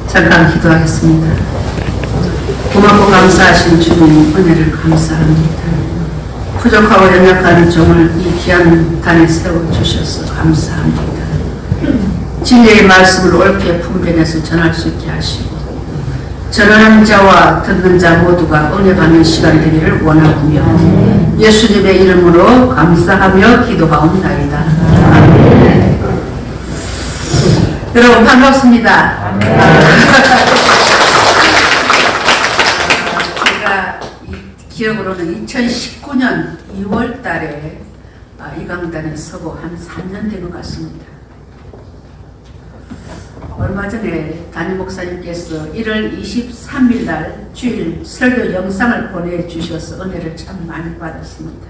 잠깐 기도하겠습니다. 고맙고 감사하신 주님 은혜를 감사합니다. 부족하고 연약한 종을 이 귀한 단에 세워주셔서 감사합니다. 진리의 말씀을 옳게 분별해서 전할 수 있게 하시고 전하는 자와 듣는 자 모두가 은혜 받는 시간 되기를 원하오며 예수님의 이름으로 감사하며 기도하옵나이다. 아멘. 여러분 반갑습니다. 제가 기억으로는 2019년 2월 달에 이 강단에 서고 한 3년 된 것 같습니다. 얼마 전에 담임 목사님께서 1월 23일 날 주일 설교 영상을 보내주셔서 은혜를 참 많이 받았습니다.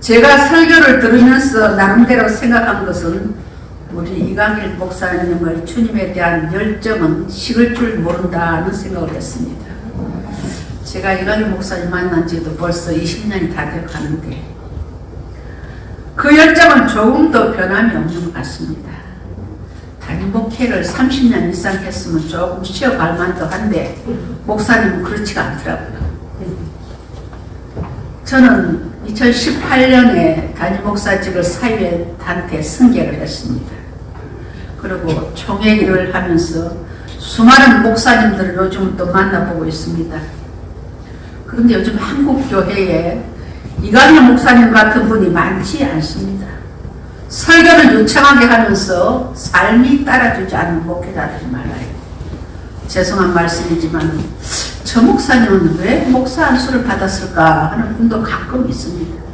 제가 설교를 들으면서 나름대로 생각한 것은 우리 이강일 목사님의 주님에 대한 열정은 식을 줄 모른다는 생각을 했습니다. 제가 이강일 목사님 만난 지도 벌써 20년이 다 되어가는데 그 열정은 조금 더 변함이 없는 것 같습니다. 담임 목회를 30년 이상 했으면 조금 쉬어갈 만도 한데 목사님은 그렇지가 않더라고요. 저는 2018년에 담임 목사직을 사회단체 승계를 했습니다. 그리고 총회 일을 하면서 수많은 목사님들을 요즘 또 만나보고 있습니다. 그런데 요즘 한국교회에 이강일 목사님 같은 분이 많지 않습니다. 설교는 유창하게 하면서 삶이 따라주지 않는 목회자들이 많아요. 죄송한 말씀이지만 저 목사님은 왜 목사 안수를 받았을까 하는 분도 가끔 있습니다.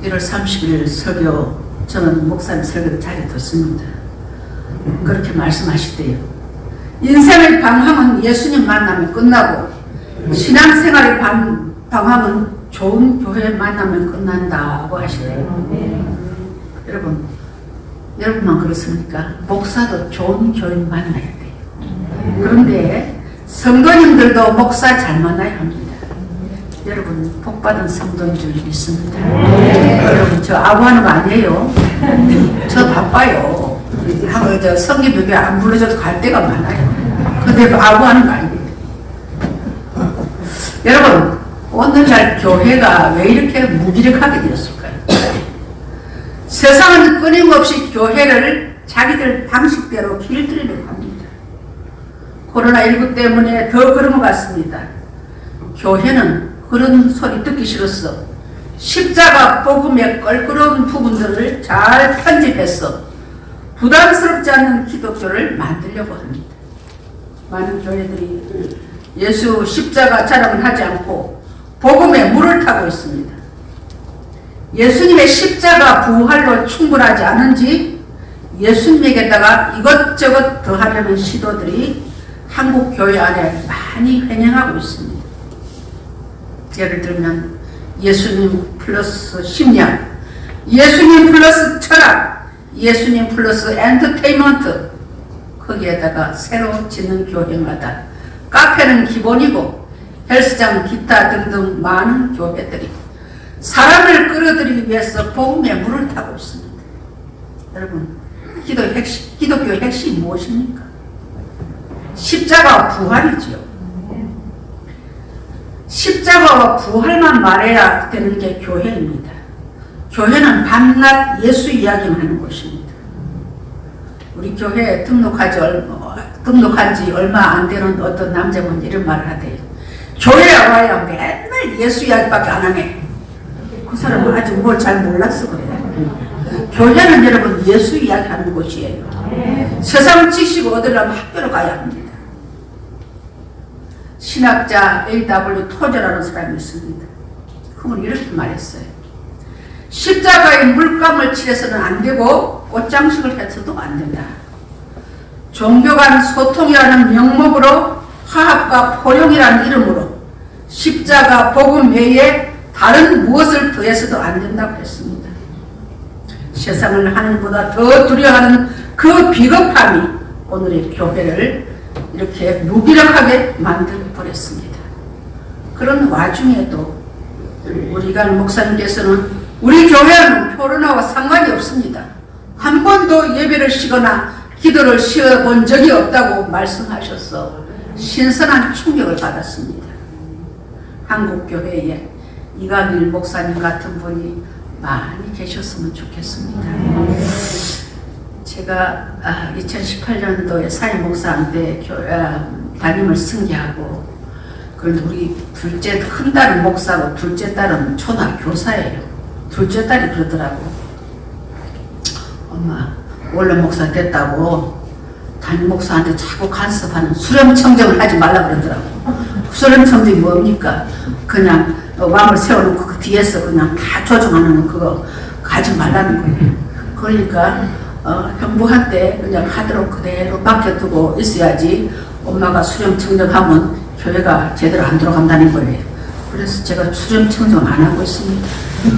1월 30일 설교, 저는 목사님 설교를 잘 듣습니다. 그렇게 말씀하시대요. 인생의 방황은 예수님 만나면 끝나고 신앙생활의 방황은 좋은 교회 만나면 끝난다고 하시대요. 여러분만 그렇습니까? 목사도 좋은 교인 만나야 돼요. 그런데 성도님들도 목사 잘 만나야 합니다. 여러분 복받은 성도인 줄 믿습니다. 여러분 저 아부하는 거 아니에요. 저 바빠요. 저 성기벽에 안 불러줘도 갈 데가 많아요. 근데 아부하는 거 아니에요. 여러분 오늘날 교회가 왜 이렇게 무기력하게 되었을까요? 세상은 끊임없이 교회를 자기들 방식대로 길들이려고 합니다. 코로나19 때문에 더 그런 것 같습니다. 교회는 그런 소리 듣기 싫어서 십자가 복음의 껄끄러운 부분들을 잘 편집해서 부담스럽지 않는 기독교를 만들려고 합니다. 많은 교회들이 예수 십자가 자랑을 하지 않고 복음에 물을 타고 있습니다. 예수님의 십자가 부활로 충분하지 않은지 예수님에게다가 이것저것 더하려는 시도들이 한국 교회 안에 많이 횡행하고 있습니다. 예를 들면 예수님 플러스 심리학, 예수님 플러스 철학, 예수님 플러스 엔터테인먼트, 거기에다가 새로 짓는 교회마다 카페는 기본이고 헬스장, 기타 등등 많은 교회들이 사람을 끌어들이기 위해서 복음에 물을 타고 있습니다. 여러분, 기독교의 핵심이 무엇입니까? 십자가와 부활이지요. 십자가와 부활만 말해야 되는 게 교회입니다. 교회는 밤낮 예수 이야기만 하는 곳입니다. 우리 교회에 등록한 지 얼마 안 되는 어떤 남자분이 이런 말을 하대요. 교회에 와야 맨날 예수 이야기밖에 안 하네. 그 사람은 아직 뭘 잘 몰라서 그래요. 교회는 여러분 예수 이야기하는 곳이에요. 세상 지식 얻으려면 학교로 가야 합니다. 신학자 A.W. 토저라는 사람이 있습니다. 그분 이렇게 말했어요. 십자가에 물감을 칠해서는 안 되고 꽃장식을 해서도 안 된다. 종교 간 소통이라는 명목으로 화합과 포용이라는 이름으로 십자가 복음 외에 다른 무엇을 더해서도 안 된다고 했습니다. 세상을 하늘보다 더 두려워하는 그 비겁함이 오늘의 교회를 이렇게 무기력하게 만들어버렸습니다. 그런 와중에도 우리 이강일 목사님께서는 우리 교회는 코로나와 상관이 없습니다. 한 번 번도 예배를 쉬거나 기도를 쉬어본 적이 없다고 말씀하셔서 신선한 충격을 받았습니다. 한국교회에 이강일 목사님 같은 분이 많이 계셨으면 좋겠습니다. 제가 2018년도에 사회 목사한테 담임을 승계하고, 그런데 우리 둘째 큰 딸은 목사고 둘째 딸은 초등학교 교사예요. 둘째 딸이 그러더라고. 엄마 원로 목사 됐다고 담임 목사한테 자꾸 간섭하는 수렴청정을 하지 말라 그러더라고. 수렴청정이 뭡니까? 그냥 왕을 세워놓고 그 뒤에서 그냥 다 조정하는 그거 가지 말라는 거예요. 그러니까 형부한테 그냥 하도록 그대로 맡겨두고 있어야지 엄마가 수렴청정하면 교회가 제대로 안 돌아간다는 거예요. 그래서 제가 수렴청정 안 하고 있습니다.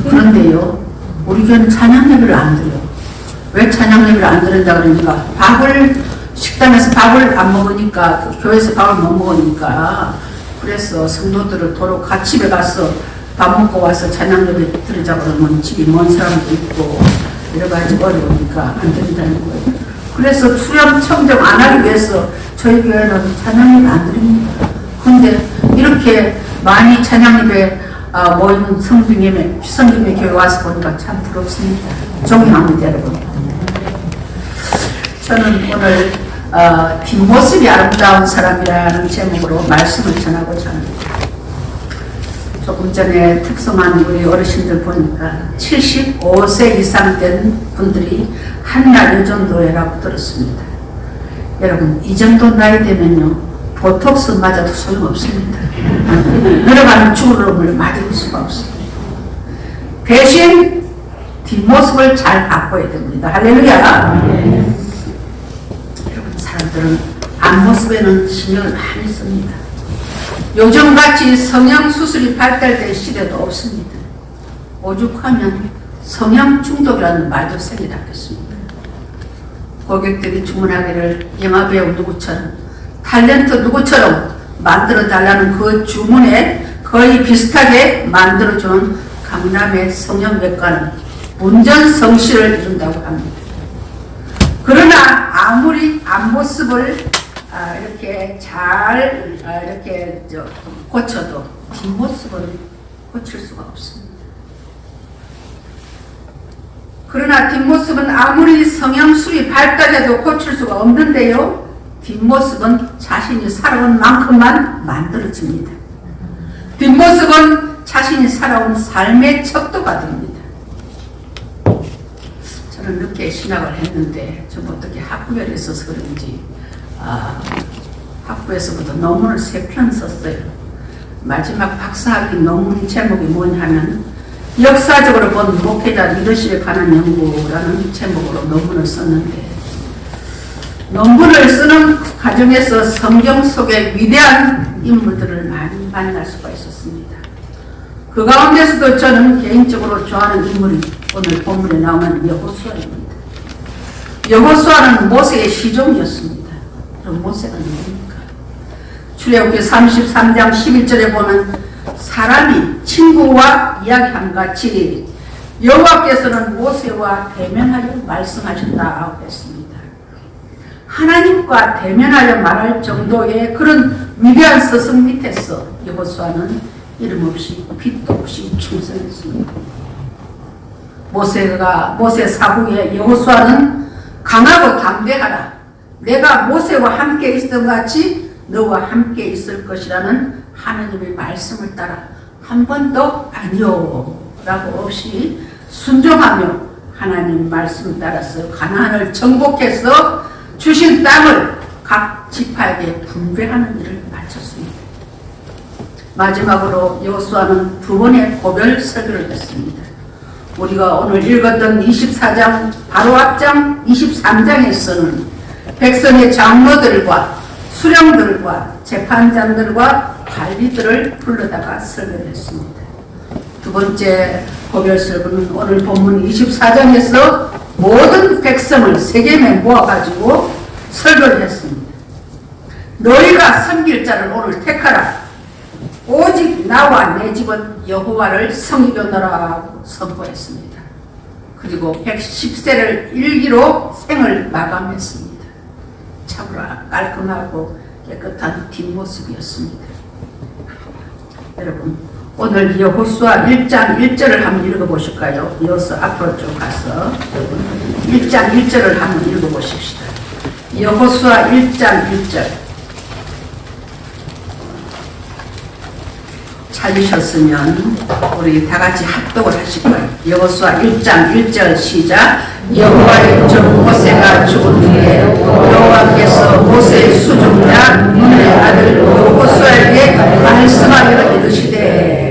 그런데요, 우리 교회는 찬양 예배를 안 드려요. 왜 찬양 예배를 안 드린다 그러니까 식당에서 밥을 안 먹으니까, 교회에서 밥을 못 먹으니까, 그래서 성도들을 도로 같이 가서 밥 먹고 와서 찬양 예배 드리자 그러면 집이 먼 사람도 있고 여러 가지 어려우니까 안 드린다는 거예요. 그래서 수렴 청정 안 하기 위해서 저희 교회는 찬양 예배 안 드립니다. 근데 이렇게 많이 찬양 예배 모이는 성김의 교회 와서 보니까 참 부럽습니다. 존경합니다, 여러분. 저는 오늘 뒷모습이 아름다운 사람이라는 제목으로 말씀을 전하고자 합니다. 조금 전에 특성한 우리 어르신들 보니까 75세 이상 된 분들이 한날 이 정도라고 들었습니다. 여러분, 이 정도 나이 되면요, 보톡스 맞아도 소용없습니다. 내려가는 주름을 맞을 수가 없습니다. 대신 뒷모습을 잘 바꿔야 됩니다. 할렐루야. 사람들은 앞모습에는 신경을 많이 씁니다. 요즘같이 성형수술이 발달된 시대도 없습니다. 오죽하면 성형 중독이라는 말도 생겨났겠습니다. 고객들이 주문하기를 영화배우 누구처럼, 탤런트 누구처럼 만들어달라는 그 주문에 거의 비슷하게 만들어주는 강남의 성형외과는 문전성시를 이룬다고 합니다. 그러나 아무리 앞모습을 이렇게 잘 이렇게 고쳐도 뒷모습은 고칠 수가 없습니다. 그러나 뒷모습은 아무리 성형술이 발달해도 고칠 수가 없는데요, 뒷모습은 자신이 살아온 만큼만 만들어집니다. 뒷모습은 자신이 살아온 삶의 척도가 됩니다. 저는 늦게 신학을 했는데 좀 어떻게 학부열에 있어서 그런지 학부에서부터 논문을 3편 썼어요. 마지막 박사학위 논문 제목이 뭐냐면 역사적으로 본 목회자 리더십에 관한 연구라는 제목으로 논문을 썼는데, 논문을 쓰는 과정에서 성경 속의 위대한 인물들을 많이 만날 수가 있었습니다. 그 가운데서도 저는 개인적으로 좋아하는 인물이 오늘 본문에 나오는 여호수아입니다. 여호수아는 모세의 시종이었습니다. 그럼 모세가 누굽니까? 출애굽기 33장 11절에 보면 사람이 친구와 이야기함 같이 여호와께서는 모세와 대면하여 말씀하셨다고 했습니다. 하나님과 대면하여 말할 정도의 그런 위대한 스승 밑에서 여호수아는 이름 없이 빛도 없이 충성했습니다. 모세 사후에 여호수아는 강하고 담대하라, 내가 모세와 함께 있던 같이 너와 함께 있을 것이라는 하나님의 말씀을 따라 한 번도 아니요 라고 없이 순종하며 하나님 말씀 따라서 가나안을 정복해서 주신 땅을 각 지파에게 분배하는 일을 마쳤습니다. 마지막으로 여호수아는 2번의 고별 설교를 했습니다. 우리가 오늘 읽었던 24장 바로 앞장 23장에서는 백성의 장로들과 수령들과 재판장들과 관리들을 불러다가 설교를 했습니다. 두 번째 고별 설교는 오늘 본문 24장에서 모든 백성을 세겜에 모아가지고 설교를 했습니다. 너희가 섬길 자를 오늘 택하라. 오직 나와 내 집은 여호와를 섬기겠노라고 선포했습니다. 그리고 110세를 일기로 생을 마감했습니다. 참으로 깔끔하고 깨끗한 뒷모습이었습니다. 여러분, 오늘 여호수아 1장 1절을 한번 읽어보실까요? 이어서 앞으로 쭉 가서 1장 1절을 한번 읽어보십시다. 여호수아 1장 1절 찾으셨으면 우리 다 같이 합독을 하실 거예요. 여호수아 1장 1절 시작. 여호와의 종 모세가 죽은 뒤에 여호와께서 모세의 수종자 눈의 아들 여호수아에게 말씀하여 이르시되,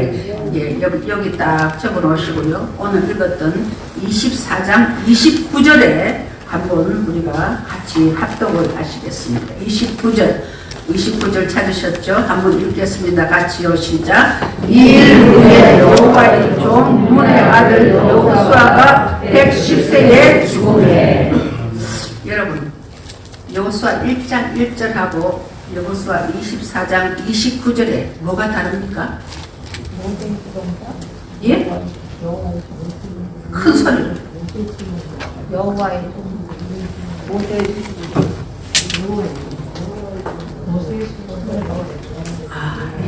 여기 딱 적어 놓으시고요. 오늘 읽었던 24장 29절에 한번 우리가 같이 합독을 하시겠습니다. 29절 찾으셨죠? 한번 읽겠습니다. 같이요. 시작. 이일 후에 여호와의 종 눈의 아들 여호수아가 110세에 죽으매. 여러분, 여호수아 1장 1절하고 여호수아 24장 29절에 뭐가 다릅니까? 예? 큰 소리로. 여호와의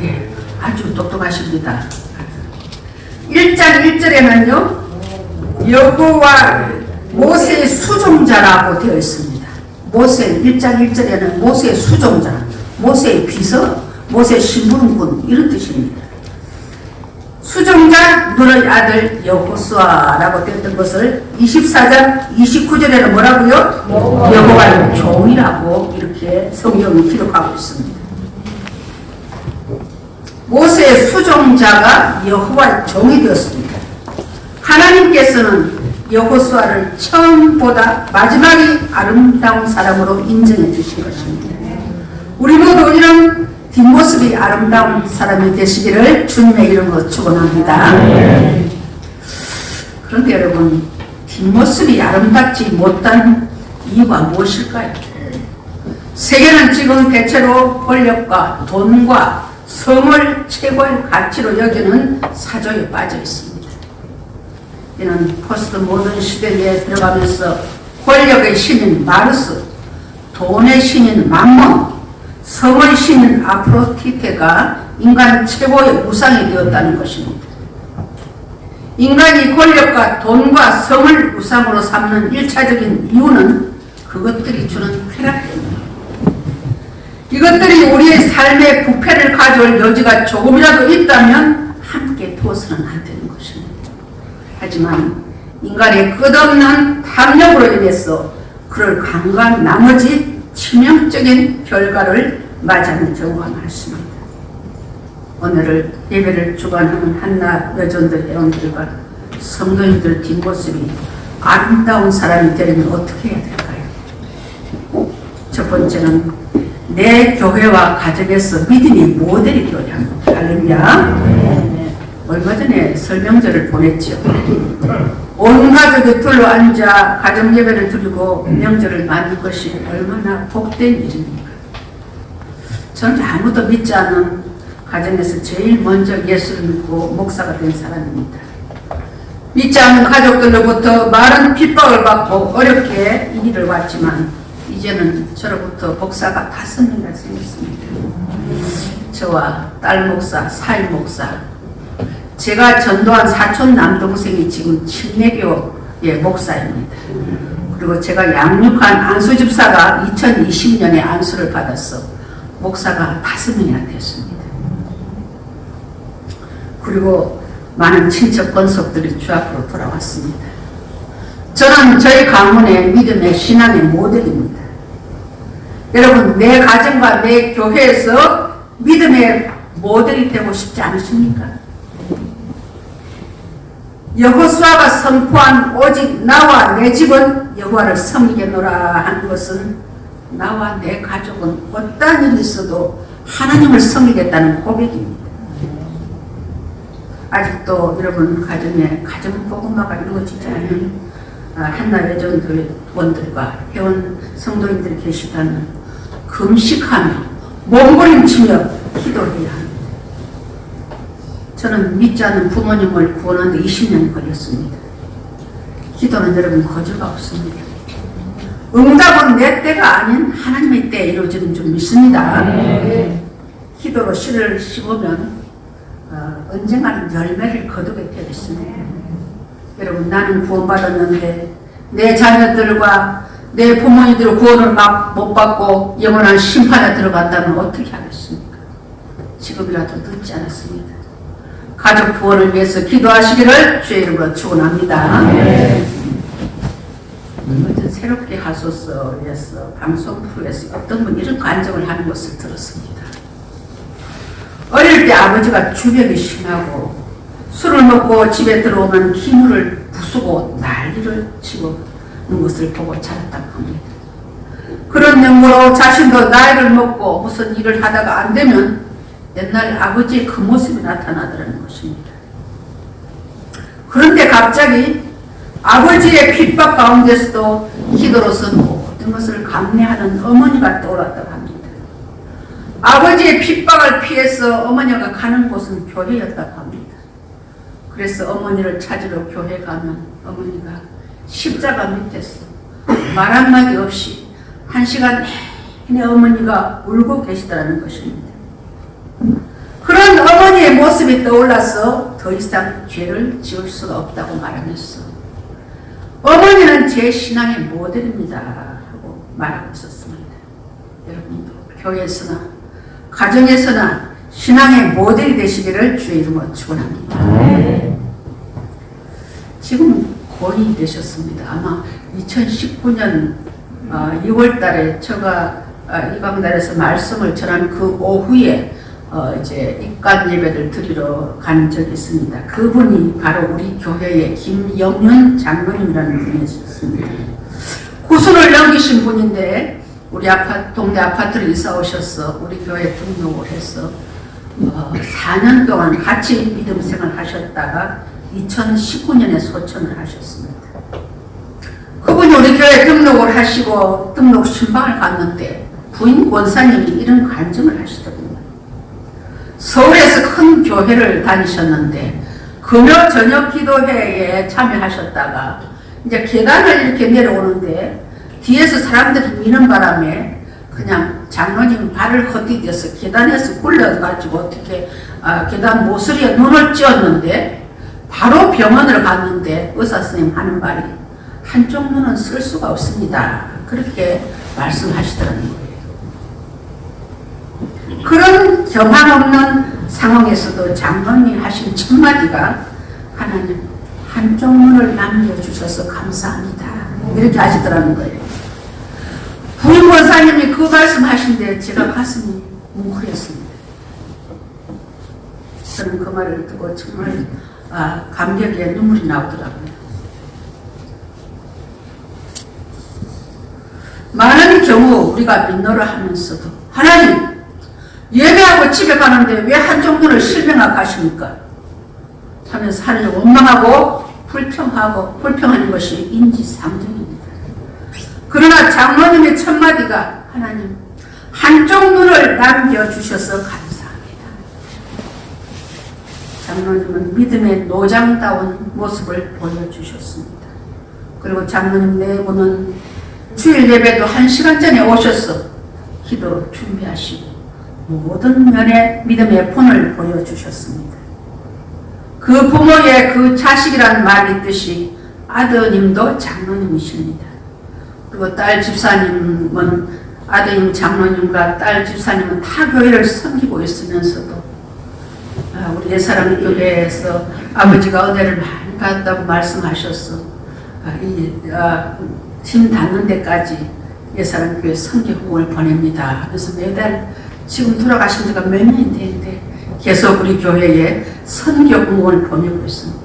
예, 아주 똑똑하십니다. 1장 1절에는요, 여호와 모세의 수종자라고 되어 있습니다. 모세 1장 1절에는 모세의 수종자, 모세의 비서, 모세의 신분군 이런 뜻입니다. 수종자 눈의 아들 여호수아라고 되었던 것을 24장 29절에는 뭐라고요? 여호와의 종이라고 이렇게 성경이 기록하고 있습니다. 모세의 수종자가 여호와의 종이 되었습니다. 하나님께서는 여호수아를 처음보다 마지막이 아름다운 사람으로 인정해 주신 것입니다. 우리 모두 이런 뒷모습이 아름다운 사람이 되시기를 주님의 이름으로 축원합니다. 그런데 여러분, 뒷모습이 아름답지 못한 이유가 무엇일까요? 세계는 지금 대체로 권력과 돈과 성을 최고의 가치로 여기는 사조에 빠져 있습니다. 이는 포스트 모던 시대에 들어가면서 권력의 신인 마르스, 돈의 신인 맘몬, 성의 신인 아프로디테가 인간 최고의 우상이 되었다는 것입니다. 인간이 권력과 돈과 성을 우상으로 삼는 1차적인 이유는 그것들이 주는 쾌락 때문입니다. 이것들이 우리의 삶의 부패를 가져올 여지가 조금이라도 있다면 함께 두어서는 안 되는 것입니다. 하지만 인간의 끝없는 탐욕으로 인해서 그를 강간 나머지 치명적인 결과를 맞이하는 경우가 많습니다. 오늘을 예배를 주관하는 한나 여전들 회원들과 성도님들 뒷모습이 아름다운 사람이 되려면 어떻게 해야 될까요? 첫 번째는 내 교회와 가정에서 믿음의 모델이 되어야 합니다. 할렐루야. 얼마 전에 설명절을 보냈죠. 온 가족이 둘러 앉아 가정 예배를 드리고 명절을 맞는 것이 얼마나 복된 일입니까? 저는 아무도 믿지 않은 가정에서 제일 먼저 예수를 믿고 목사가 된 사람입니다. 믿지 않는 가족들로부터 많은 핍박을 받고 어렵게 이 길을 왔지만 이제는 저로부터 목사가 5명이나 생겼습니다. 저와 딸 목사, 사일 목사, 제가 전도한 사촌 남동생이 지금 침례교의 목사입니다. 그리고 제가 양육한 안수집사가 2020년에 안수를 받았어 목사가 5명이나 되었습니다. 그리고 많은 친척 권속들이 주 앞으로 돌아왔습니다. 저는 저희 가문의 믿음의 신앙의 모델입니다. 여러분, 내 가정과 내 교회에서 믿음의 모델이 되고 싶지 않으십니까? 여호수아가 선포한 오직 나와 내 집은 여호와를 섬기겠노라 하는 것은 나와 내 가족은 어떠한 일이 있어도 하나님을 섬기겠다는 고백입니다. 아직도 여러분 가정에 가정 복음화가 이루어지지 않는 한나 회원들과 회원 성도님들이 계시다면 금식하며 몸부림치며 기도해야 합니다. 저는 믿지 않는 부모님을 구원하는데 20년이 걸렸습니다. 기도는 여러분 거저가 없습니다. 응답은 내 때가 아닌 하나님의 때에 이루어지는 줄 믿습니다. 기도로 씨를 심으면 언젠가는 열매를 거두게 되겠습니다. 여러분, 나는 구원받았는데 내 자녀들과 내 부모님들 구원을 막 못 받고 영원한 심판에 들어간다면 어떻게 하겠습니까? 지금이라도 늦지 않았습니다. 가족 구원을 위해서 기도하시기를 주의 이름으로 축원합니다. 어떤 새롭게 하소서에서 방송 프로에서 어떤 분이 이런 간증을 하는 것을 들었습니다. 어릴 때 아버지가 주병이 심하고 술을 먹고 집에 들어오면 기물을 부수고 난리를 치고 있는 것을 보고 자랐다고 합니다. 그런 명목으로 자신도 나이를 먹고 무슨 일을 하다가 안 되면 옛날 아버지의 그 모습이 나타나더라는 것입니다. 그런데 갑자기 아버지의 핍박 가운데서도 기도로서 모든 것을 감내하는 어머니가 떠올랐다고 합니다. 아버지의 핍박을 피해서 어머니가 가는 곳은 교회였다고 합니다. 그래서 어머니를 찾으러 교회 가면 어머니가 십자가 밑에서 말 한마디 없이 1시간 내내 어머니가 울고 계시다는 것입니다. 그런 어머니의 모습이 떠올라서 더 이상 죄를 지을 수가 없다고 말하면서 어머니는 제 신앙의 모델입니다 하고 말하고 있었습니다. 여러분도 교회에서나 가정에서나 신앙의 모델이 되시기를 주의 이름으로 축원합니다. 지금 고2 되셨습니다. 아마 2019년 2월 달에 제가 이 강단에서 말씀을 전한 그 오후에 이제 입관 예배를 드리러 간 적이 있습니다. 그분이 바로 우리 교회의 김영윤 장로님이라는 분이셨습니다. 구순을 넘기신 분인데 우리 동네 아파트로 이사 오셔서 우리 교회에 등록을 해서 4년 동안 같이 믿음 생활 하셨다가 2019년에 소천을 하셨습니다. 그분이 우리 교회에 등록을 하시고 등록 신방을 갔는데 부인 권사님이 이런 간증을 하시더군요. 서울에서 큰 교회를 다니셨는데 금요 저녁 기도회에 참여하셨다가 이제 계단을 이렇게 내려오는데 뒤에서 사람들이 미는 바람에 그냥 장로님 발을 헛디뎌서 계단에서 굴려가지고 어떻게 계단 모서리에 눈을 찧었는데 바로 병원을 갔는데 의사 선생님 하는 말이 한쪽 눈은 쓸 수가 없습니다. 그렇게 말씀하시더라는 거예요. 그런 경험 없는 상황에서도 장로님이 하신 첫마디가 하나님 한쪽 눈을 남겨주셔서 감사합니다. 이렇게 하시더라는 거예요. 부인 권사님이 그 말씀하신데 제가 가슴이 뭉클했습니다. 저는 그 말을 듣고 정말 감격에 눈물이 나오더라고요. 많은 경우 우리가 민노를 하면서도 하나님 예배하고 집에 가는데 왜 한쪽 눈을 실명하고 가십니까? 하면서 하나님 원망하고 불평하는 것이 인지상정입니다. 그러나 장로님의 첫마디가 하나님 한쪽 눈을 남겨주셔서 감사합니다. 장로님은 믿음의 노장다운 모습을 보여주셨습니다. 그리고 장로님 네 분은 주일 예배도 1시간 전에 오셔서 기도로 준비하시고 모든 면의 믿음의 본을 보여주셨습니다. 그 부모의 그 자식이라는 말이 있듯이 아드님도 장로님이십니다. 그리고 딸 집사님은 아드님 장로님과 딸 집사님은 타 교회를 섬기고 있으면서도 우리 옛사랑 교회에서 아버지가 은혜를 많이 받았다고 말씀하셔서 힘 닿는 데까지 옛사랑 교회 선교 후원을 보냅니다. 그래서 매달 지금 돌아가신 지가 몇 년이 되는데 계속 우리 교회에 선교 후원을 보내고 있습니다.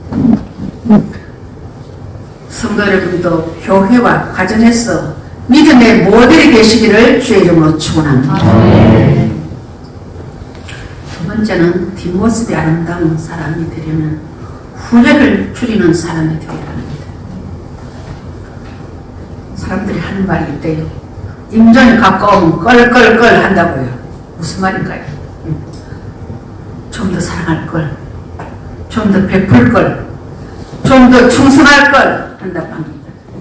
성도 여러분도 교회와 가정에서 믿음의 모델이 되시기를 주의 이름으로 축원합니다. 두 번째는 뒷모습이 아름다운 사람이 되려면 후회를 줄이는 사람이 되어야 합니다. 사람들이 하는 말이 있대요. 임전이 가까우면 껄껄껄 한다고요. 무슨 말인가요? 좀 더 사랑할 걸, 좀 더 베풀 걸, 좀 더 충성할 걸 한다고 합니다.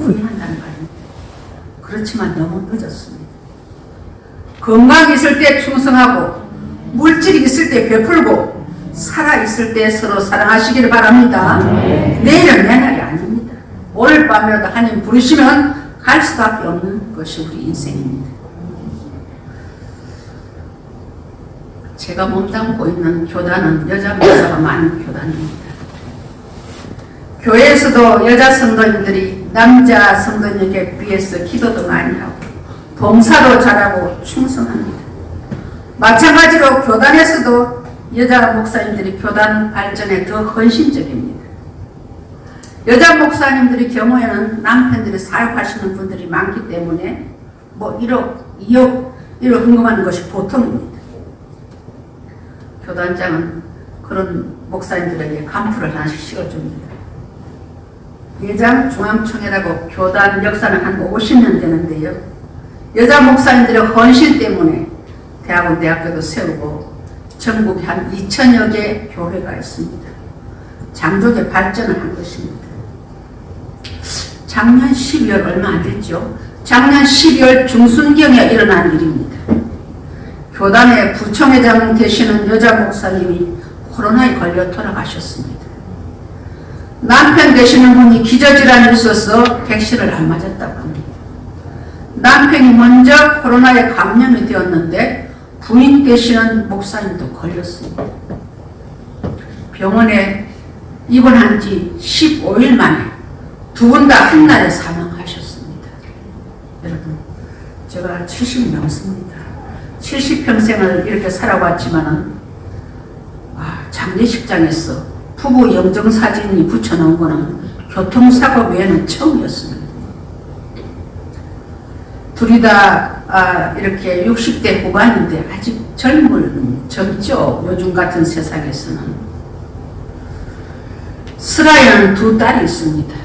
부인한다는 말입니다. 그렇지만 너무 늦었습니다. 건강이 있을 때 충성하고 물질이 있을 때 베풀고 살아있을 때 서로 사랑하시기를 바랍니다. 내일은 내 날이 아닙니다. 오늘 밤이라도 하나님 부르시면 갈 수밖에 없는 것이 우리 인생입니다. 제가 몸담고 있는 교단은 여자 목사가 많은 교단입니다. 교회에서도 여자 성도님들이 남자 성도님에게 비해서 기도도 많이 하고 봉사도 잘하고 충성합니다. 마찬가지로 교단에서도 여자 목사님들이 교단 발전에 더 헌신적입니다. 여자 목사님들의 경우에는 남편들이 사역하시는 분들이 많기 때문에 뭐 1억, 2억 헌금하는 것이 보통입니다. 교단장은 그런 목사님들에게 간프를 하나씩 씌워줍니다. 예장 중앙총회라고 교단 역사는 한 50년 되는데요. 여자 목사님들의 헌신 때문에 대학원, 대학교도 세우고 전국에 한 2000여 개 교회가 있습니다. 장족의 발전을 한 것입니다. 작년 12월 얼마 안 됐죠. 작년 12월 중순경에 일어난 일입니다. 교단의 부총회장 되시는 여자 목사님이 코로나에 걸려 돌아가셨습니다. 남편 되시는 분이 기저질환이 있어서 백신을 안 맞았다고 합니다. 남편이 먼저 코로나에 감염이 되었는데 부인 되시는 목사님도 걸렸습니다. 병원에 입원한 지 15일 만에 두 분 다 한날에 사망하셨습니다. 여러분, 제가 70 넘습니다. 70평생을 이렇게 살아왔지만은 장례식장에서 부부 영정사진이 붙여놓은 거는 교통사고 외에는 처음이었습니다. 둘이 다 이렇게 60대 후반인데 아직 젊죠. 요즘 같은 세상에서는. 슬아에는 두 딸이 있습니다.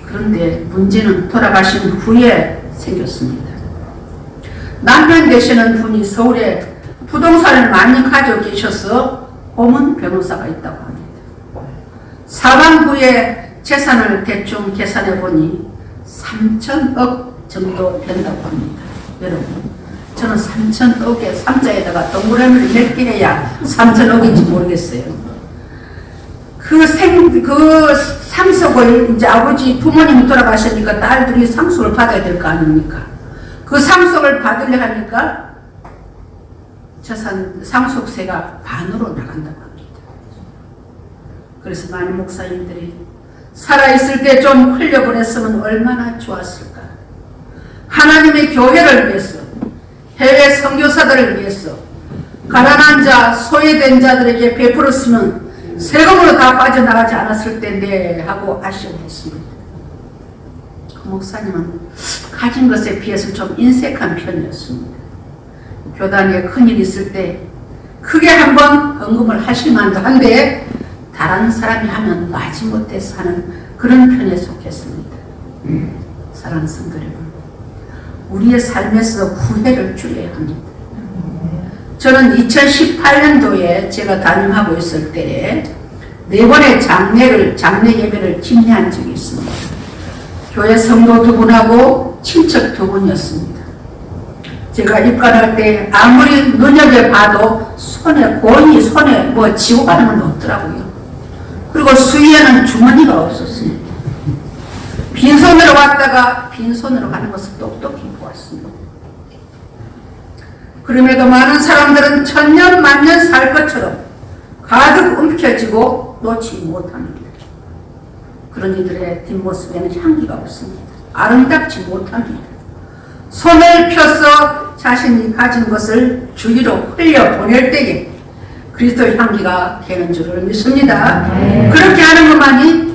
그런데 문제는 돌아가신 후에 생겼습니다. 남편 되시는 분이 서울에 부동산을 많이 가지고 계셔서 고문 변호사가 있다고 합니다. 사망 후에 재산을 대충 계산해 보니 3천억 정도 된다고 합니다. 여러분, 저는 3천억에 3자에다가 동그라미를 몇 개 해야 3천억인지 모르겠어요. 그 상속을 이제 아버지 부모님이 돌아가시니까 딸들이 상속을 받아야 될 거 아닙니까? 그 상속을 받으려 하니까 재산 상속세가 반으로 나간다고 합니다. 그래서 많은 목사님들이 살아있을 때 좀 흘려보냈으면 얼마나 좋았을까. 하나님의 교회를 위해서, 해외 선교사들을 위해서, 가난한 자, 소외된 자들에게 베풀었으면 세금으로 다 빠져나가지 않았을 텐데 하고 아쉬워했습니다. 그 목사님은 가진 것에 비해서 좀 인색한 편이었습니다. 교단에 큰일 있을 때 크게 한번 헌금을 하실 만도 한데 다른 사람이 하면 마지못해서 하는 그런 편에 속했습니다. 사랑하는 성도 여러분, 우리의 삶에서 후회를 줄여야 합니다. 저는 2018년도에 제가 담임하고 있을 때에 4번의 장례 예배를 집례한 적이 있습니다. 교회 성도 2분하고 친척 2분이었습니다. 제가 입관할 때 아무리 눈여겨봐도 고인이 손에 뭐 지고 가는 건 없더라고요. 그리고 수위에는 주머니가 없었습니다. 빈손으로 왔다가 빈손으로 가는 것을 똑똑히 보았습니다. 그럼에도 많은 사람들은 천년 만년 살 것처럼 가득 움켜쥐고 놓지 못합니다. 그런 이들의 뒷모습에는 향기가 없습니다. 아름답지 못합니다. 손을 펴서 자신이 가진 것을 주위로 흘려보낼 때에 그리스도의 향기가 개는 줄을 믿습니다. 그렇게 하는 것만이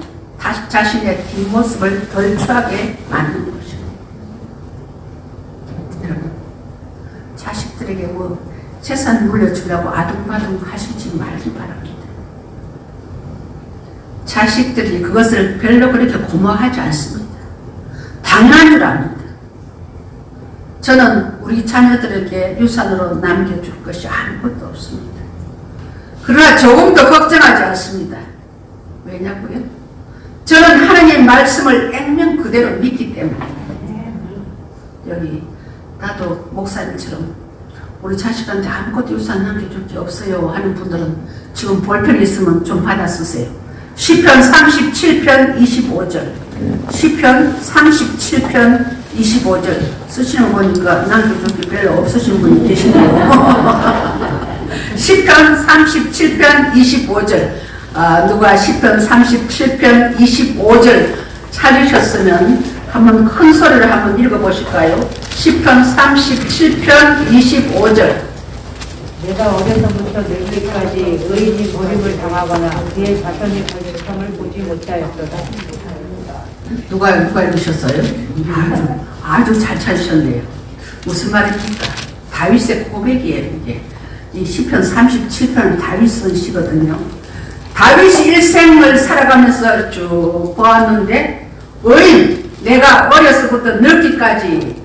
자신의 뒷모습을 덜 추하게 만드는 것입니다. 여러분, 자식들에게 뭐 재산 물려주려고 아둥바둥 하시지 말기 바랍니다. 자식들이 그것을 별로 그렇게 고마워하지 않습니다. 당연한 줄 압니다. 저는 우리 자녀들에게 유산으로 남겨줄 것이 아무것도 없습니다. 그러나 조금도 걱정하지 않습니다. 왜냐고요? 저는 하나님의 말씀을 액면 그대로 믿기 때문에 여기 나도 목사님처럼 우리 자식한테 아무것도 유산 남겨줄 게 없어요 하는 분들은 지금 볼펜 있으면 좀 받아 쓰세요. 시편 37편 25절 시편 37편 25절 쓰시는 거 보니까 남겨줄 게 별로 없으신 분이 계시네요. 시편 37편 25절 누가 시편 37편 25절 찾으셨으면 한번 큰 소리를 한번 읽어보실까요? 시편 37편 25절 내가 어려서부터 늙기까지 의인이 고립을 당하거나 그의 자손이 고립함을 보지 못하였도다. 누가 읽으셨어요? 아주 잘 찾으셨네요. 무슨 말입니까? 다윗의 고백이에요. 이게 이 시편 37편은 다윗은 시거든요. 다윗이 일생을 살아가면서 쭉 보았는데 의인, 내가 어려서부터 늙기까지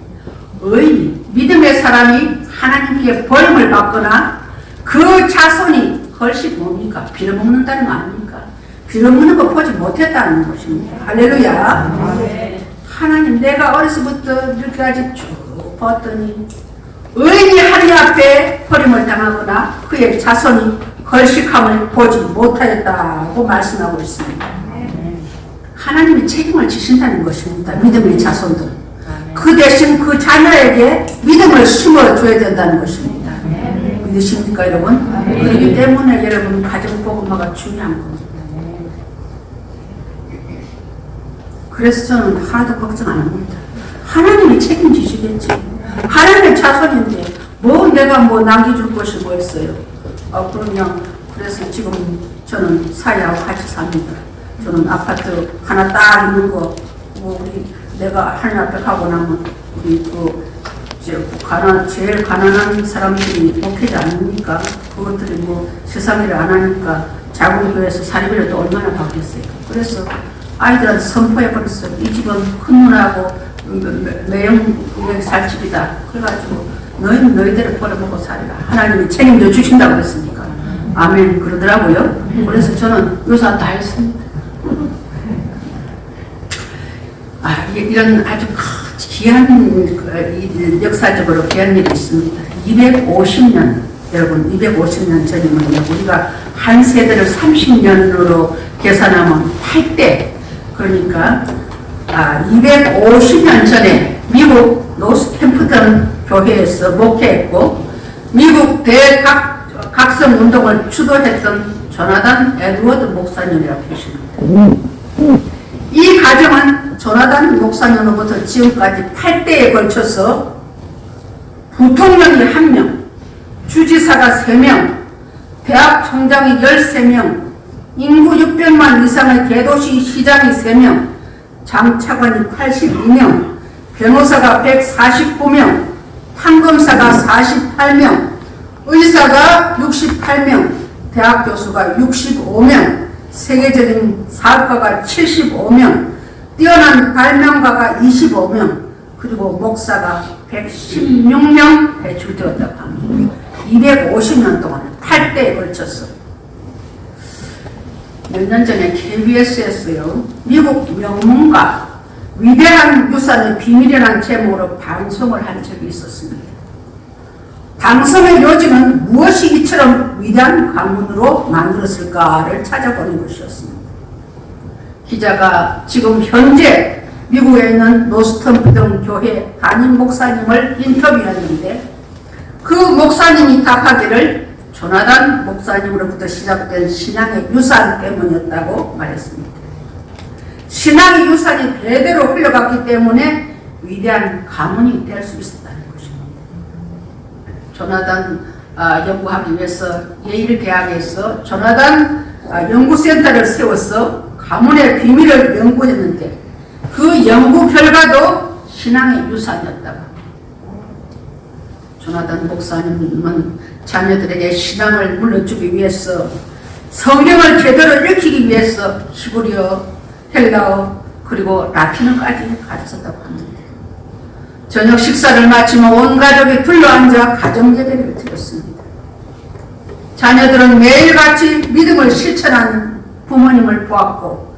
의인, 믿음의 사람이 하나님께 버림을 받거나 그 자손이 헐시 뭡니까? 빌어먹는다는 거 아닙니까? 빌어먹는 거 보지 못했다는 것입니다. 할렐루야. 하나님, 내가 어려서부터 늙기까지 쭉 봤더니 의인이 하나님 앞에 버림을 당하거나 그의 자손이 걸식함을 보지 못하였다고 말씀하고 있습니다. 하나님이 책임을 지신다는 것입니다. 믿음의 자손들은. 그 대신 그 자녀에게 믿음을 심어줘야 된다는 것입니다. 믿으십니까 여러분? 그렇기 때문에 여러분 가정복음화가 중요한 겁니다. 그래서 저는 하나도 걱정 안 합니다. 하나님이 책임지시겠지. 하나님의 자손인데 뭐 내가 뭐 남겨줄 것이 뭐 있어요. 그래서 지금 저는 사이하고 같이 삽니다. 저는 아파트 하나 딱 있는 거, 우리 내가 하나님 앞에 가고 나면 우리 제일 가난한 사람들이 목회지 않습니까? 그것들이 뭐 세상일을 안 하니까 작은 교회에서 사립이라도 얼마나 받겠어요. 그래서 아이들한테 선포해버렸어요. 이 집은 큰 누나하고 매형에 살 집이다. 그래가지고 너희는 너희대로 벌어먹고 살리라. 하나님이 책임져 주신다고 그랬으니까. 아멘 그러더라고요. 그래서 저는 요사 다 했습니다. 이런 아주 귀한 역사적으로 귀한 일이 있습니다. 250년 여러분 250년 전이면요. 우리가 한 세대를 30년으로 계산하면 8대 그러니까 250년 전에 미국 노스템프턴 교회에서 목회했고 미국 대각성 운동을 주도했던 조나단 에드워드 목사님이라고 계십니다. 이 가정은 조나단 목사님으로부터 지금까지 8대에 걸쳐서 부통령이 1명, 주지사가 3명, 대학 총장이 13명, 인구 600만 이상의 대도시 시장이 3명, 장차관이 82명, 변호사가 149명, 판검사가 48명, 의사가 68명, 대학 교수가 65명, 세계적인 사업가가 75명, 뛰어난 발명가가 25명, 그리고 목사가 116명 배출되었다고 합니다. 250년 동안 8대에 걸쳐서. 몇 년 전에 KBS에서요, 미국 명문가 위대한 유산의 비밀이라는 제목으로 방송을 한 적이 있었습니다. 방송의 요지는 무엇이 이처럼 위대한 가문으로 만들었을까를 찾아보는 것이었습니다. 기자가 지금 현재 미국에 있는 노스턴프턴 교회 담임 목사님을 인터뷰했는데 그 목사님이 답하기를 조나단 목사님으로부터 시작된 신앙의 유산 때문이었다고 말했습니다. 신앙의 유산이 대대로 흘러갔기 때문에 위대한 가문이 될 수 있었다는 것입니다. 조나단 연구하기 위해서 예일 대학에서 조나단 연구센터를 세워서 가문의 비밀을 연구했는데 그 연구 결과도 신앙의 유산이었다고. 조나단 목사님은 자녀들에게 신앙을 물려주기 위해서 성경을 제대로 읽히기 위해서 히브리어, 헬라어 그리고 라틴어까지 가르쳤다고 합니다. 저녁 식사를 마치면 온 가족이 둘러앉아 가정예배를 드렸습니다. 자녀들은 매일같이 믿음을 실천하는 부모님을 보았고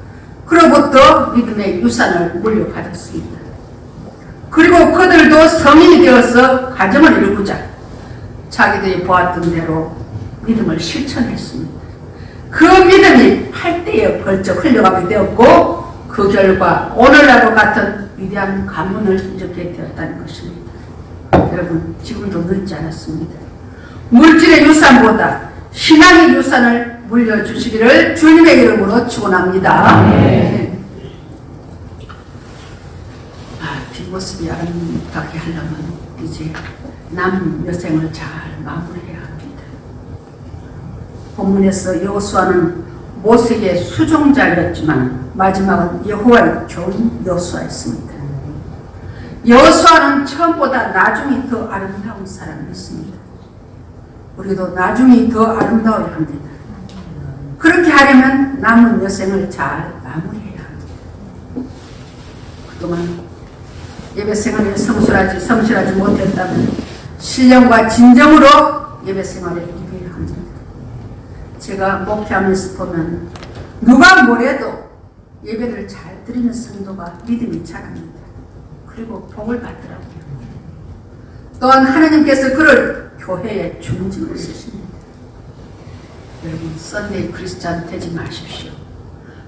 그로부터 믿음의 유산을 물려받았습니다. 그리고 그들도 성인이 되어서 가정을 이루고자 자기들이 보았던 대로 믿음을 실천했습니다. 그 믿음이 8대에 걸쳐 흘러가게 되었고 그 결과 오늘날과 같은 위대한 가문을 일으키게 되었다는 것입니다. 여러분, 지금도 늦지 않았습니다. 물질의 유산보다 신앙의 유산을 물려주시기를 주님의 이름으로 축원합니다. 뒷모습이 아름답게 하려면 이제 남은 여생을 잘 마무리해야 합니다. 본문에서 여호수아는 모세의 수종자였지만 마지막은 여호와의 종 여호수아였습니다. 여호수아는 처음보다 나중이 더 아름다운 사람이었습니다. 우리도 나중이 더 아름다워야 합니다. 그렇게 하려면 남은 여생을 잘 마무리해야 합니다. 그동안 예배 생활에 성실하지 못했다면 신령과 진정으로 예배 생활에 임해야 합니다. 제가 목회하면서 보면 누가 뭐래도 예배를 잘 드리는 성도가 믿음이 자랍니다. 그리고 복을 받더라고요. 또한 하나님께서 그를 교회에 중심으로 쓰십니다. 여러분, 썬데이 크리스찬 되지 마십시오.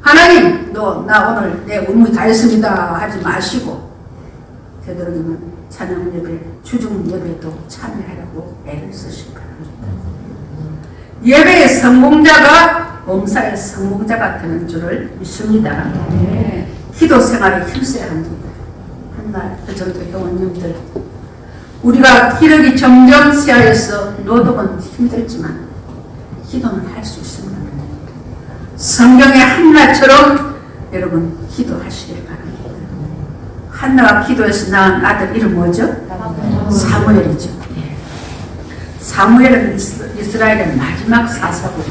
하나님, 나 오늘 내 의무 다 했습니다 하지 마시고 되도록이면 찬양 예배, 주중 예배도 참여하라고 애를 쓰실 바랍니다. 예배의 성공자가 범사의 성공자가 되는 줄을 믿습니다. 기도 생활에 힘써야 합니다. 한날 그 정도 회원님들, 우리가 기력이 점점 쇠하여서 노동은 힘들지만 기도는 할 수 있습니다. 성경의 한나처럼 여러분 기도하시길 바랍니다. 한나가 기도해서 낳은 아들 이름 뭐죠? 사무엘이죠. 예. 사무엘은 이스라엘의 마지막 사사고요,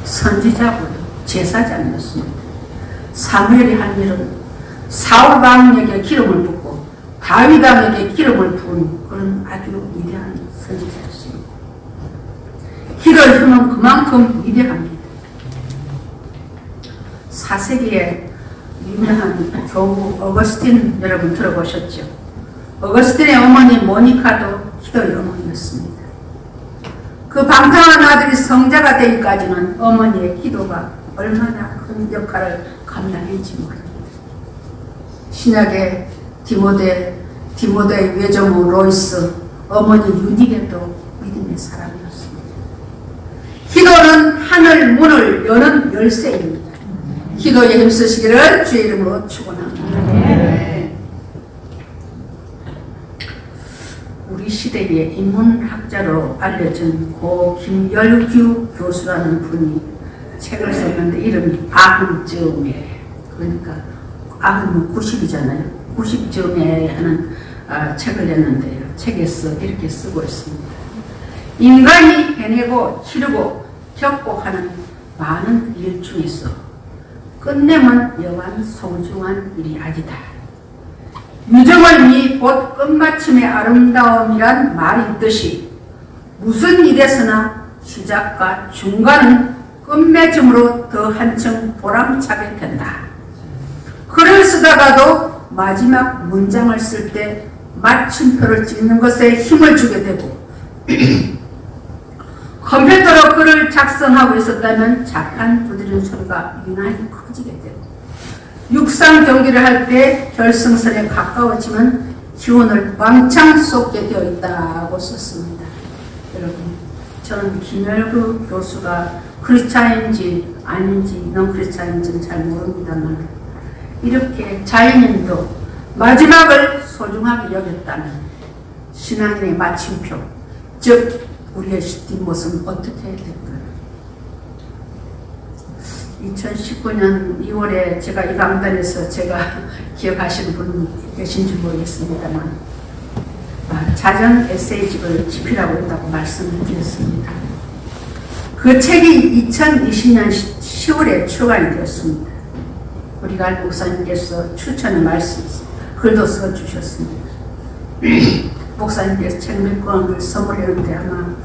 선지자고요, 제사장이었습니다. 사무엘이 한 일은 사울 왕에게 기름을 붓고 다윗 왕에게 기름을 부은 그런 아주 위대한 선지자였습니다. 기도의 힘은 그만큼 위대합니다. 4세기에 유명한 교우 어거스틴 여러분 들어보셨죠? 어거스틴의 어머니 모니카도 기도의 어머니였습니다. 그 방탕한 아들이 성자가 되기까지는 어머니의 기도가 얼마나 큰 역할을 감당했는지 모릅니다. 신약의 디모데의 외조모 로이스, 어머니 유니게도 믿음의 사람이었습니다. 기도는 하늘 문을 여는 열쇠입니다. 기도에 힘쓰시기를 주의 이름으로 축원합니다. 우리 시대의 인문학자로 알려진 고 김열규 교수라는 분이 책을 썼는데 이름이 아흔쯤에, 그러니까 아흔은 90이잖아요. 90쯤에 하는 책을 냈는데요. 책에서 이렇게 쓰고 있습니다. 인간이 해내고 치르고 겪고 하는 많은 일 중에서 끝내면 여간 소중한 일이 아니다. 유정을 미 곧 끝마침의 아름다움이란 말이 있듯이 무슨 일에서나 시작과 중간은 끝맺음으로 더 한층 보람차게 된다. 글을 쓰다가도 마지막 문장을 쓸 때 마침표를 찍는 것에 힘을 주게 되고 컴퓨터로 글을 작성하고 있었다면 자판 두드리는 소리가 유난히 커지게 되고 육상 경기를 할 때 결승선에 가까워지면 기운을 왕창 쏟게 되어 있다고 썼습니다. 여러분, 저는 김열구 교수가 크리스찬인지 아닌지 non 크리스찬인지는 잘 모릅니다만 이렇게 자연인도 마지막을 소중하게 여겼다면 신앙인의 마침표, 즉 우리의 뒷모습은 어떻게 해야 될까요? 2019년 2월에 제가 이 강단에서 제가 기억하시는 분 계신지 모르겠습니다만 자전 에세이집을 집필하고 있다고 말씀을 드렸습니다. 그 책이 2020년 10월에 출간이 되었습니다. 우리가 목사님께서 추천의 말씀 글도 써주셨습니다. 목사님께서 책 몇 권을 선물했는데 아마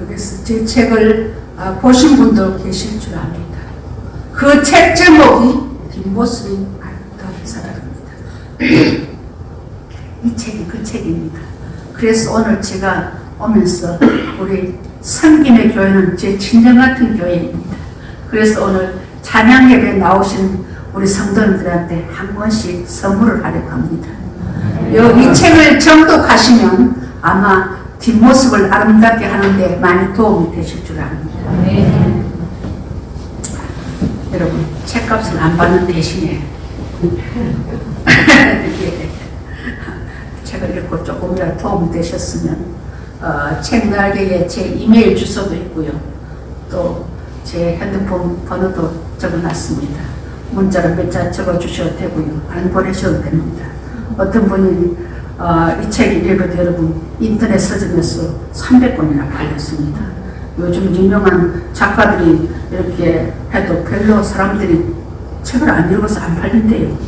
여기서 제 책을 보신 분도 계실 줄 압니다. 그 책 제목이 뒷모습이 아름다운 사람입니다. 이 책이 그 책입니다. 그래서 오늘 제가 오면서 우리 섬김의 교회는 제 친정 같은 교회입니다. 그래서 오늘 찬양 예배에 나오신 우리 성도님들한테 한 권씩 선물을 하려고 합니다. 이 책을 정독하시면 아마 뒷모습을 아름답게 하는데 많이 도움이 되실 줄 압니다. 여러분, 책값을 안 받는 대신에 책을 읽고 조금이라도 도움이 되셨으면 책 날개에 제 이메일 주소도 있고요. 또 제 핸드폰 번호도 적어놨습니다. 문자로 몇 자 적어주셔도 되고요. 안 보내셔도 됩니다. 어떤 분이 이 책이 읽어도 여러분 인터넷 서점에서 300권이나 팔렸습니다. 요즘 유명한 작가들이 이렇게 해도 별로 사람들이 책을 안 읽어서 안 팔린대요.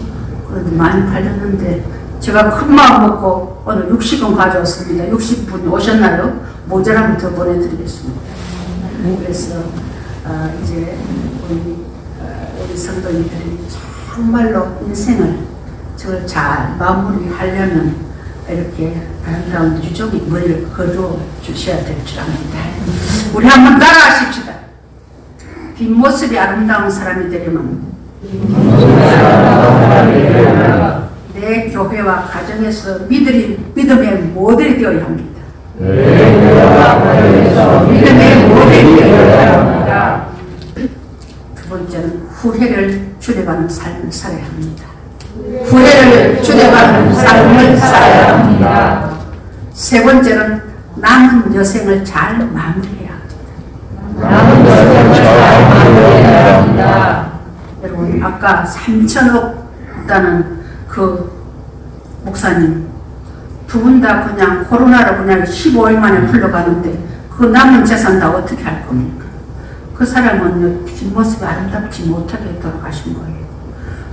그런데 많이 팔렸는데 제가 큰 마음 먹고 오늘 60권 가져왔습니다. 60분 오셨나요? 모자라면 더 보내드리겠습니다. 그래서 이제 우리 성도님들이 정말로 인생을 저를 잘 마무리하려면 이렇게 아름다운 유종의 머리를 거두어 주셔야 될 줄 압니다. 우리 한번 따라하십시다. 뒷모습이 아름다운 사람이 되려면 내 교회와 가정에서 믿음의 모델이 되어야 합니다. 믿음의 모델이 되어야 합니다. 두 번째는 후회를 줄여가는 삶을 살아야 합니다. 후회를 줄여가는 삶을 살아야 합니다. 세 번째는 남은 여생을 잘 마무리해야 합니다. 남은 여생을 잘 마무리해야 합니다. 여러분, 아까 3천억 있다는 그 목사님 두 분 다 그냥 코로나로 그냥 15일 만에 흘러가는데 그 남은 재산 다 어떻게 할 겁니까? 그 사람은 뒷모습이 아름답지 못하게 돌아가신 거예요.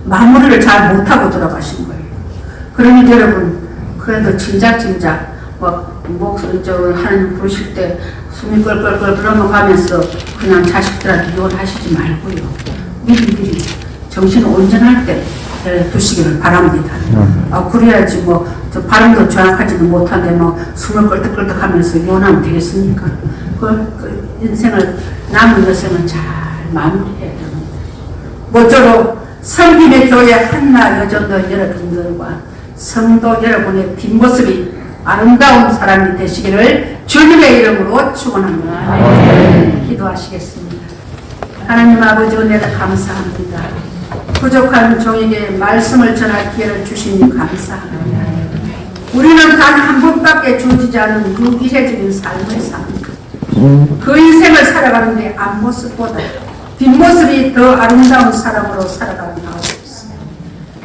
마무리를 잘 못하고 돌아가신 거예요. 그러니 여러분, 그래도 진작 목소리 하나님 부르실 때 숨이 껄껄껄 넘어가면서 그냥 자식들한테 이혼하시지 말고요. 미리 정신을 온전할 때 두시기를 바랍니다. 그래야지 저 발음도 정확하지도 못한데 숨을 껄떡껄떡 하면서 이혼하면 되겠습니까? 그 인생을, 남은 여생은 잘 마무리해야 됩니다. 모쪼록 섬김의 교회 한나 여전도 여러분들과 성도 여러분의 뒷모습이 아름다운 사람이 되시기를 주님의 이름으로 축원합니다. 기도하시겠습니다. 하나님 아버지, 은혜를 감사합니다. 부족한 종에게 말씀을 전할 기회를 주시니 감사합니다. 우리는 단 한 번밖에 주어지지 않은 무기회적인 삶을 삽니다. 그 인생을 살아가는데 앞모습보다 뒷모습이 더 아름다운 사람으로 살아가는 하옵소서.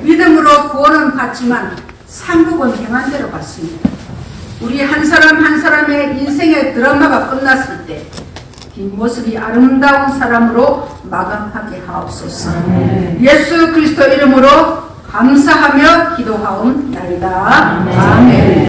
믿음으로 구원은 받지만 상급은 행한 대로 받습니다. 우리 한 사람 한 사람의 인생의 드라마가 끝났을 때 뒷모습이 아름다운 사람으로 마감하게 하옵소서. 예수 그리스도 이름으로 감사하며 기도하옵나이다. 아멘.